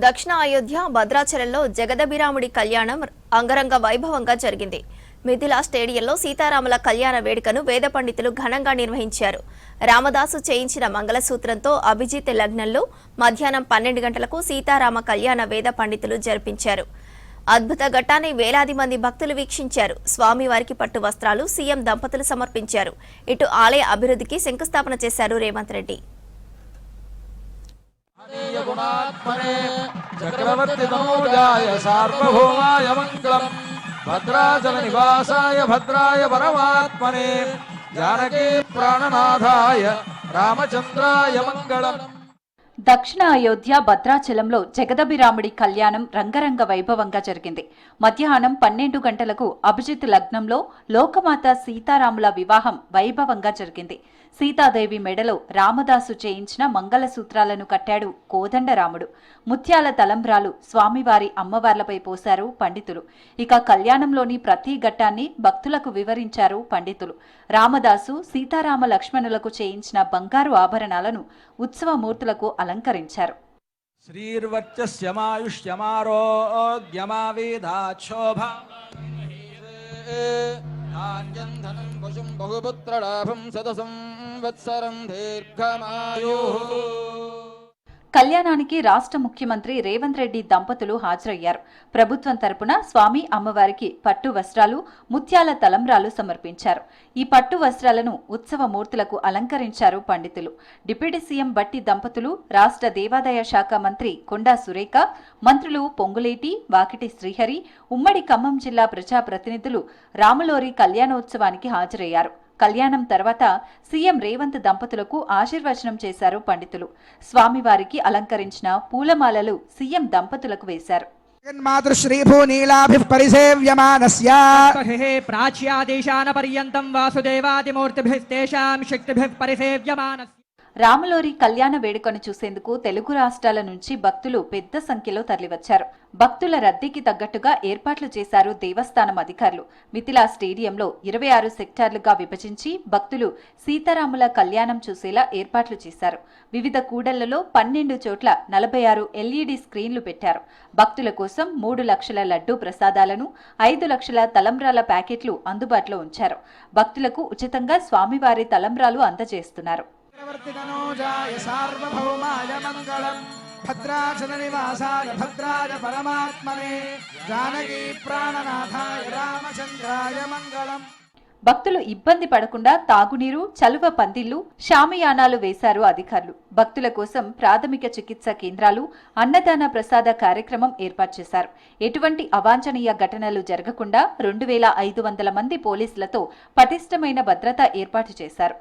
దక్షిణ అయోధ్య భద్రాచలంలో జగదభిరాముడి కళ్యాణం అంగరంగ వైభవంగా జరిగింది. మిథిలా స్టేడియంలో సీతారాముల కళ్యాణ వేడుకను వేద పండితులు ఘనంగా నిర్వహించారు. రామదాసు చేయించిన మంగళసూత్రంతో అభిజిత్ లగ్నంలో మధ్యాహ్నం 12 గంటలకు సీతారామ కళ్యాణ వేద పండితులు జరిపించారు. అద్భుత ఘట్టాన్ని వేలాది మంది భక్తులు వీక్షించారు. స్వామివారికి పట్టు వస్త్రాలు సీఎం దంపతులు సమర్పించారు. ఇటు ఆలయ అభివృద్ధికి శంకుస్థాపన చేశారు రేవంత్ రెడ్డి. చక్రవర్తి తనూజాయ సార్వభౌమాయ మంగళం భద్రాచల నివాసాయ భద్రాయ పరమాత్మనే జానకీ ప్రాణనాథాయ రామచంద్రాయ మంగళం. దక్షిణ అయోధ్య భద్రాచలంలో జగదభిరాముడి కళ్యాణం రంగరంగ వైభవంగా జరిగింది. మధ్యాహ్నం 12 గంటలకు అభిజిత్ లగ్నంలో లోకమాత సీతారాముల వివాహం వైభవంగా జరిగింది. సీతాదేవి మెడలో రామదాసు చేయించిన మంగళసూత్రాలను కట్టాడు కోదండరాముడు. ముత్యాల తలంబ్రాలు స్వామివారి అమ్మవార్లపై పోశారు పండితులు. ఇక కళ్యాణంలోని ప్రతి ఘట్టాన్ని భక్తులకు వివరించారు పండితులు. రామదాసు సీతారామ లక్ష్మణులకు చేయించిన బంగారు ఆభరణాలను ఉత్సవమూర్తులకు అలంకరించారు. కళ్యాణానికి రాష్ట్ర ముఖ్యమంత్రి రేవంత్ రెడ్డి దంపతులు హాజరయ్యారు. ప్రభుత్వం తరపున స్వామి అమ్మవారికి పట్టు వస్త్రాలు, ముత్యాల తలంబ్రాలు సమర్పించారు. ఈ పట్టు వస్త్రాలను ఉత్సవమూర్తులకు అలంకరించారు పండితులు. డిప్యూటీ సీఎం బట్టి దంపతులు, రాష్ట్ర దేవాదాయ శాఖ మంత్రి కొండా సురేఖ, మంత్రులు పొంగులేటి, వాకిటి శ్రీహరి, ఉమ్మడి ఖమ్మం జిల్లా ప్రజాప్రతినిధులు రాములోరి కళ్యాణోత్సవానికి హాజరయ్యారు. కళ్యాణం తర్వాత సీఎం రేవంత్ దంపతులకు ఆశీర్వచనం చేశారు పండితులు. స్వామివారికి అలంకరించిన పూలమాలలు సీఎం దంపతులకు వేశారు. రాములోరి కళ్యాణ వేడుకను చూసేందుకు తెలుగు రాష్ట్రాల నుంచి భక్తులు పెద్ద సంఖ్యలో తరలివచ్చారు. భక్తుల రద్దీకి తగ్గట్టుగా ఏర్పాట్లు చేశారు దేవస్థానం అధికారులు. మిథిలా స్టేడియంలో 26 సెక్టార్లుగా విభజించి భక్తులు సీతారాముల కళ్యాణం చూసేలా ఏర్పాట్లు చేశారు. వివిధ కూడళ్లలో 12 చోట్ల 46 LED స్క్రీన్లు పెట్టారు. భక్తుల కోసం 3 లక్షల లడ్డూ ప్రసాదాలను, 5 లక్షల తలంబ్రాల ప్యాకెట్లు అందుబాటులో ఉంచారు. భక్తులకు ఉచితంగా స్వామివారి తలంబ్రాలు అందజేస్తున్నారు. సార్వభౌమాయ మంగళం భద్రాచల నివాసాయ భద్రాయ పరమాత్మనే జానకీ ప్రాణనాథాయ రామచంద్రాయ మంగళం. భక్తులు ఇబ్బంది పడకుండా తాగునీరు, చలువ పందిళ్లు, షామియానాలు వేశారు అధికారులు. భక్తుల కోసం ప్రాథమిక చికిత్స కేంద్రాలు, అన్నదాన ప్రసాద కార్యక్రమం ఏర్పాటు చేశారు. ఎటువంటి అవాంఛనీయ ఘటనలు జరగకుండా 2500 మంది పోలీసులతో పటిష్టమైన భద్రత ఏర్పాటు చేశారు.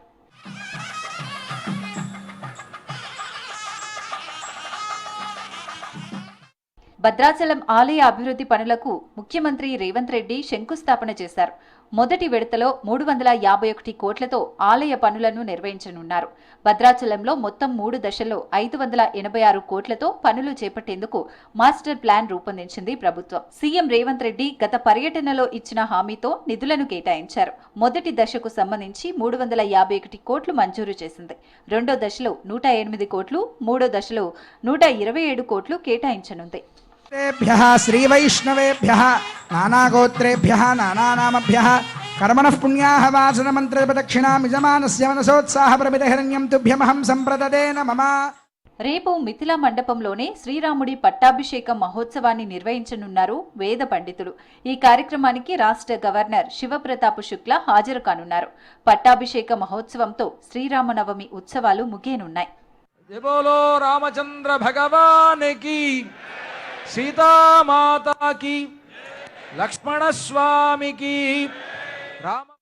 భద్రాచలం ఆలయ అభివృద్ధి పనులకు ముఖ్యమంత్రి రేవంత్ రెడ్డి శంకుస్థాపన చేశారు. మొదటి విడతలో 351 కోట్లతో ఆలయ పనులను నిర్వహించనున్నారు. భద్రాచలంలో మొత్తం 3 దశల్లో 586 కోట్లతో పనులు చేపట్టేందుకు మాస్టర్ ప్లాన్ రూపొందించింది ప్రభుత్వం. సీఎం రేవంత్ రెడ్డి గత పర్యటనలో ఇచ్చిన హామీతో నిధులను కేటాయించారు. మొదటి దశకు సంబంధించి 351 కోట్లు మంజూరు చేసింది. రెండో దశలో 108 కోట్లు, మూడో దశలో 127 కోట్లు కేటాయించనుంది. శ్రీవైష్ణవేభ్యః నానాగోత్రేభ్యః నానానామభ్యః కర్మణః పుణ్యాః వాసన మంత్ర ప్రదక్షిణాం యజమానస్య మనసోత్సాహ ప్రమితహిరణ్యం తుభ్యమహం సంప్రదదే నమః. రేపు మిథిలా మండపంలోనే శ్రీరాముడి పట్టాభిషేక మహోత్సవాన్ని నిర్వహించనున్నారు వేద పండితులు. ఈ కార్యక్రమానికి రాష్ట్ర గవర్నర్ శివప్రతాప్ శుక్లా హాజరు కానున్నారు. పట్టాభిషేక మహోత్సవంతో శ్రీరామనవమి ఉత్సవాలు ముగియనున్నాయి. బోలో రామచంద్ర భగవానికి, सीता माता की, लक्ष्मण स्वामी की, राम